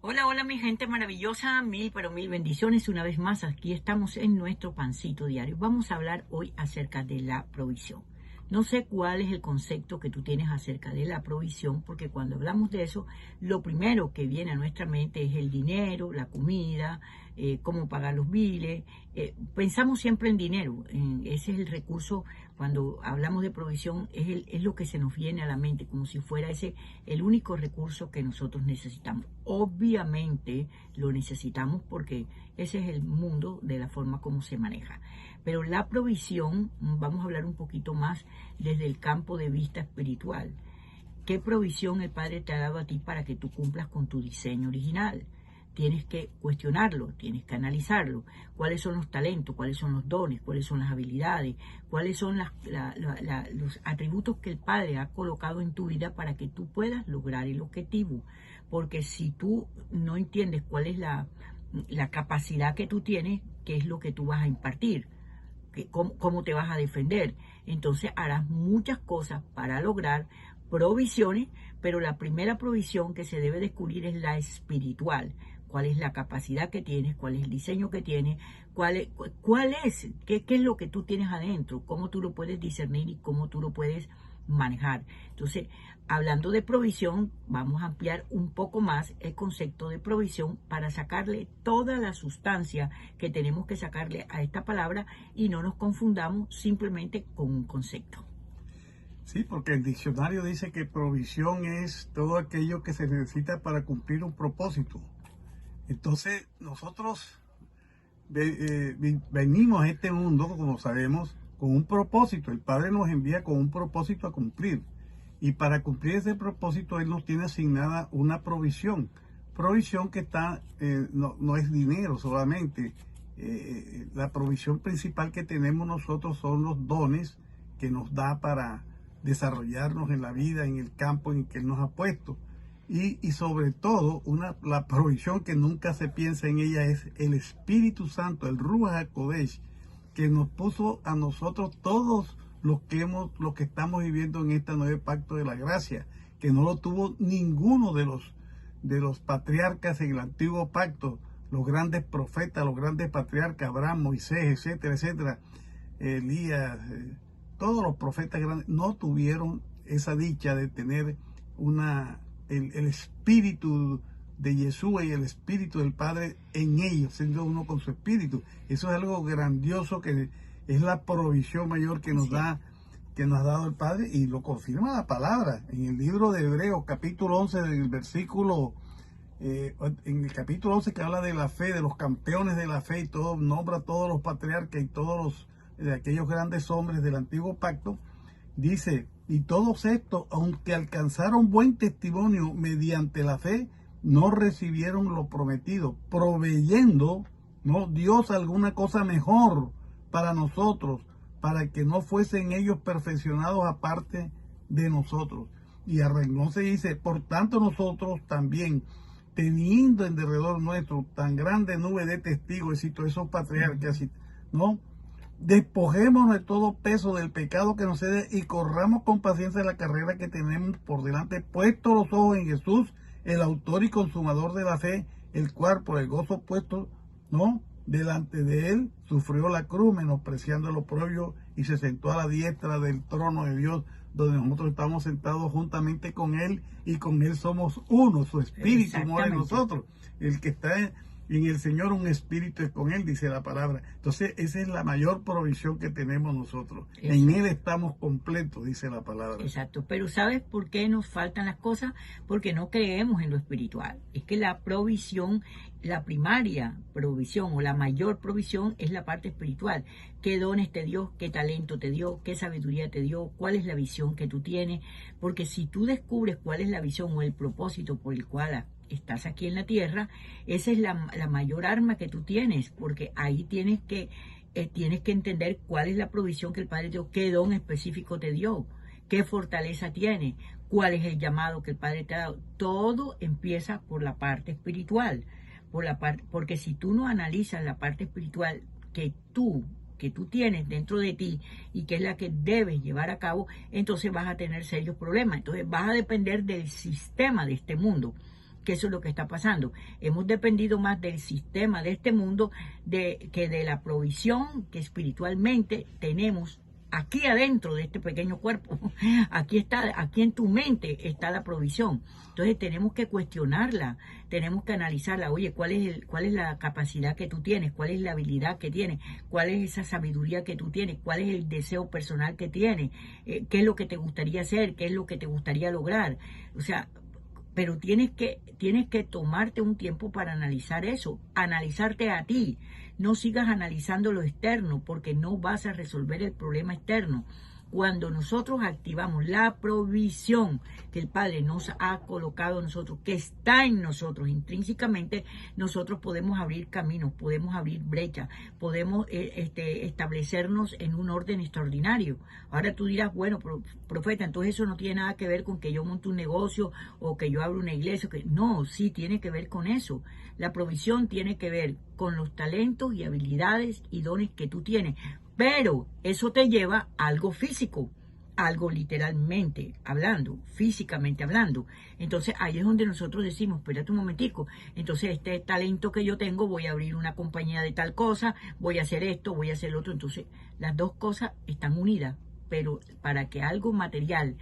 Hola, hola mi gente maravillosa, mil pero mil bendiciones. Una vez más, aquí estamos en nuestro pancito diario. Vamos a hablar hoy acerca de la provisión. No sé cuál es el concepto que tú tienes acerca de la provisión, porque cuando hablamos de eso, lo primero que viene a nuestra mente es el dinero, la comida, cómo pagar los biles. Pensamos siempre en dinero, ese es el recurso. Cuando hablamos de provisión, es lo que se nos viene a la mente, como si fuera ese el único recurso que nosotros necesitamos. Obviamente lo necesitamos porque ese es el mundo de la forma como se maneja. Pero la provisión, vamos a hablar un poquito más desde el campo de vista espiritual. ¿Qué provisión el Padre te ha dado a ti para que tú cumplas con tu diseño original? Tienes que cuestionarlo, tienes que analizarlo. ¿Cuáles son los talentos? ¿Cuáles son los dones? ¿Cuáles son las habilidades? ¿Cuáles son los atributos que el Padre ha colocado en tu vida para que tú puedas lograr el objetivo? Porque si tú no entiendes cuál es la capacidad que tú tienes, qué es lo que tú vas a impartir, cómo te vas a defender, entonces harás muchas cosas para lograr provisiones, pero la primera provisión que se debe descubrir es la espiritual. ¿Cuál es la capacidad que tienes? ¿Cuál es el diseño que tienes? ¿Qué es lo que tú tienes adentro? ¿Cómo tú lo puedes discernir y cómo tú lo puedes manejar? Entonces, hablando de provisión, vamos a ampliar un poco más el concepto de provisión para sacarle toda la sustancia que tenemos que sacarle a esta palabra y no nos confundamos simplemente con un concepto. Sí, porque el diccionario dice que provisión es todo aquello que se necesita para cumplir un propósito. Entonces, nosotros venimos a este mundo, como sabemos, con un propósito. El Padre nos envía con un propósito a cumplir. Y para cumplir ese propósito, Él nos tiene asignada una provisión. Provisión que no es dinero solamente. La provisión principal que tenemos nosotros son los dones que nos da para desarrollarnos en la vida, en el campo en que Él nos ha puesto. Y sobre todo, la provisión que nunca se piensa en ella es el Espíritu Santo, el Ruach HaKodesh, que nos puso a nosotros todos los que estamos viviendo en este nuevo pacto de la gracia, que no lo tuvo ninguno de los patriarcas en el antiguo pacto, los grandes profetas, los grandes patriarcas, Abraham, Moisés, etcétera, etcétera, Elías, todos los profetas grandes no tuvieron esa dicha de tener el espíritu de Yeshua y el espíritu del Padre en ellos, siendo uno con su espíritu. Eso es algo grandioso que es la provisión mayor que nos da, que nos ha dado el Padre, y lo confirma la palabra en el libro de Hebreos, capítulo 11, del versículo, en el capítulo 11, que habla de la fe, de los campeones de la fe, y todo, nombra a todos los patriarcas y todos de aquellos grandes hombres del antiguo pacto. Dice: y todos estos, aunque alcanzaron buen testimonio mediante la fe, no recibieron lo prometido, proveyendo, ¿no?, Dios alguna cosa mejor para nosotros, para que no fuesen ellos perfeccionados aparte de nosotros. Y a renglón se dice: por tanto nosotros también, teniendo en derredor nuestro tan grande nube de testigos, y todos esos patriarcas, ¿no?, despojémonos de todo peso del pecado que nos cede y corramos con paciencia la carrera que tenemos por delante, puestos los ojos en Jesús, el autor y consumador de la fe, el cual por el gozo puesto, ¿no?, delante de él, sufrió la cruz, menospreciando lo propio, y se sentó a la diestra del trono de Dios, donde nosotros estamos sentados juntamente con él, y con él somos uno, su espíritu mora en nosotros. El que está en el Señor, un espíritu es con él, dice la palabra. Entonces, esa es la mayor provisión que tenemos nosotros. Exacto. En él estamos completos, dice la palabra. Exacto, pero ¿sabes por qué nos faltan las cosas? Porque no creemos en lo espiritual. Es que la provisión, la primaria provisión o la mayor provisión es la parte espiritual. ¿Qué dones te dio? ¿Qué talento te dio? ¿Qué sabiduría te dio? ¿Cuál es la visión que tú tienes? Porque si tú descubres cuál es la visión o el propósito por el cual estás aquí en la tierra, esa es la mayor arma que tú tienes, porque ahí tienes que entender cuál es la provisión que el Padre te dio, qué don específico te dio, qué fortaleza tiene, cuál es el llamado que el Padre te ha dado. Todo empieza por la parte espiritual, porque si tú no analizas la parte espiritual que tú tienes dentro de ti y que es la que debes llevar a cabo, entonces vas a tener serios problemas. Entonces vas a depender del sistema de este mundo, que eso es lo que está pasando. Hemos dependido más del sistema de este mundo que de la provisión que espiritualmente tenemos aquí adentro de este pequeño cuerpo. Aquí está, aquí en tu mente está la provisión. Entonces tenemos que cuestionarla, tenemos que analizarla. Oye, ¿cuál es la capacidad que tú tienes? ¿Cuál es la habilidad que tienes? ¿Cuál es esa sabiduría que tú tienes? ¿Cuál es el deseo personal que tienes? ¿Qué es lo que te gustaría hacer? ¿Qué es lo que te gustaría lograr? O sea, pero tienes que tomarte un tiempo para analizar eso, analizarte a ti. No sigas analizando lo externo porque no vas a resolver el problema externo. Cuando nosotros activamos la provisión que el Padre nos ha colocado a nosotros, que está en nosotros intrínsecamente, nosotros podemos abrir caminos, podemos abrir brechas, podemos establecernos en un orden extraordinario. Ahora tú dirás, bueno, profeta, entonces eso no tiene nada que ver con que yo monte un negocio o que yo abra una iglesia. No, sí tiene que ver con eso. La provisión tiene que ver con los talentos y habilidades y dones que tú tienes. Pero eso te lleva a algo físico, algo literalmente hablando, físicamente hablando. Entonces ahí es donde nosotros decimos, espérate un momentico, entonces este talento que yo tengo, voy a abrir una compañía de tal cosa, voy a hacer esto, voy a hacer lo otro. Entonces las dos cosas están unidas, pero para que algo material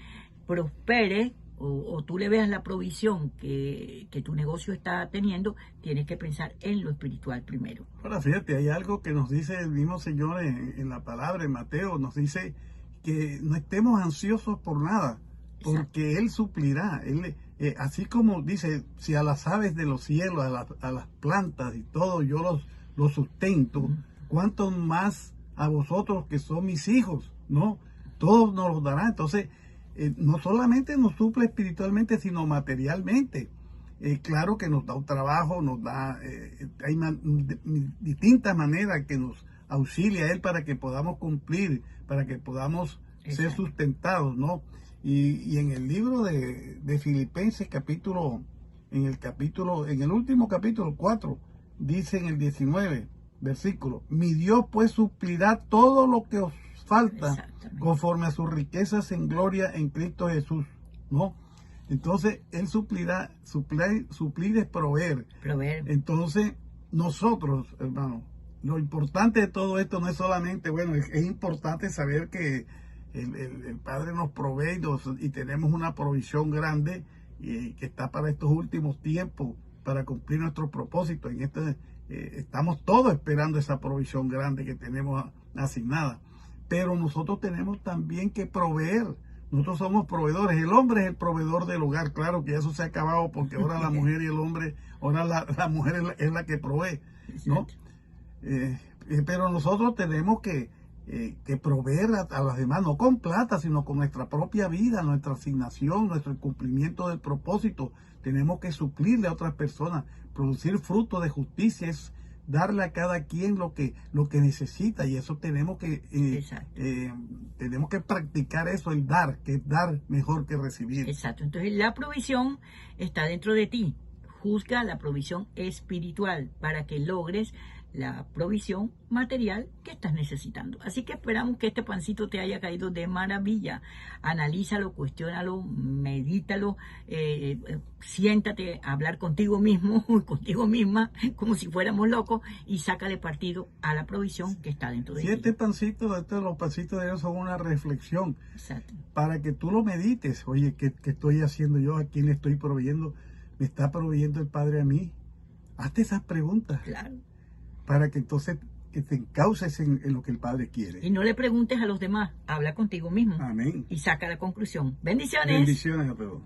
prospere, o tú le veas la provisión que tu negocio está teniendo, tienes que pensar en lo espiritual primero. Ahora, fíjate, hay algo que nos dice el mismo Señor en la palabra, en Mateo, nos dice que no estemos ansiosos por nada, porque Él suplirá. Él, así como dice, si a las aves de los cielos, a las plantas y todo, yo los sustento, ¿cuánto más a vosotros que son mis hijos? ¿No? Todos nos los dará. Entonces, no solamente nos suple espiritualmente, sino materialmente. Claro que nos da un trabajo, nos da, hay distintas maneras que nos auxilia Él para que podamos cumplir, para que podamos ser sustentados, ¿no? Y en el libro de Filipenses en el último capítulo 4, dice en el 19 versículo, mi Dios pues suplirá todo lo que os falta conforme a sus riquezas en gloria en Cristo Jesús, ¿no? Entonces, Él suplirá, suplir es proveer. Entonces, nosotros, hermano, lo importante de todo esto no es solamente, bueno, es importante saber que el Padre nos provee y tenemos una provisión grande y que está para estos últimos tiempos, para cumplir nuestros propósitos. Estamos todos esperando esa provisión grande que tenemos asignada. Pero nosotros tenemos también que proveer. Nosotros somos proveedores. El hombre es el proveedor del hogar. Claro que eso se ha acabado porque ahora la mujer y el hombre, ahora la mujer es la que provee, ¿no? Pero nosotros tenemos que proveer a las demás, no con plata, sino con nuestra propia vida, nuestra asignación, nuestro cumplimiento del propósito. Tenemos que suplirle a otras personas, producir fruto de justicia, es darle a cada quien lo que necesita, y eso tenemos que practicar eso, el dar, que es dar mejor que recibir. Exacto, entonces la provisión está dentro de ti. Juzga la provisión espiritual para que logres la provisión material que estás necesitando. Así que esperamos que este pancito te haya caído de maravilla. Analízalo, cuestiónalo, medítalo, siéntate a hablar contigo mismo, contigo misma, como si fuéramos locos, y sácale partido a la provisión que está dentro de ti. Si los pancitos de Dios son una reflexión. Exacto. Para que tú lo medites. Oye, ¿qué estoy haciendo yo? ¿A quién le estoy proveyendo? ¿Me está proveyendo el Padre a mí? Hazte esas preguntas. Claro. Para que entonces que te encauces en lo que el Padre quiere. Y no le preguntes a los demás, habla contigo mismo. Amén. Y saca la conclusión. Bendiciones. Bendiciones a todos.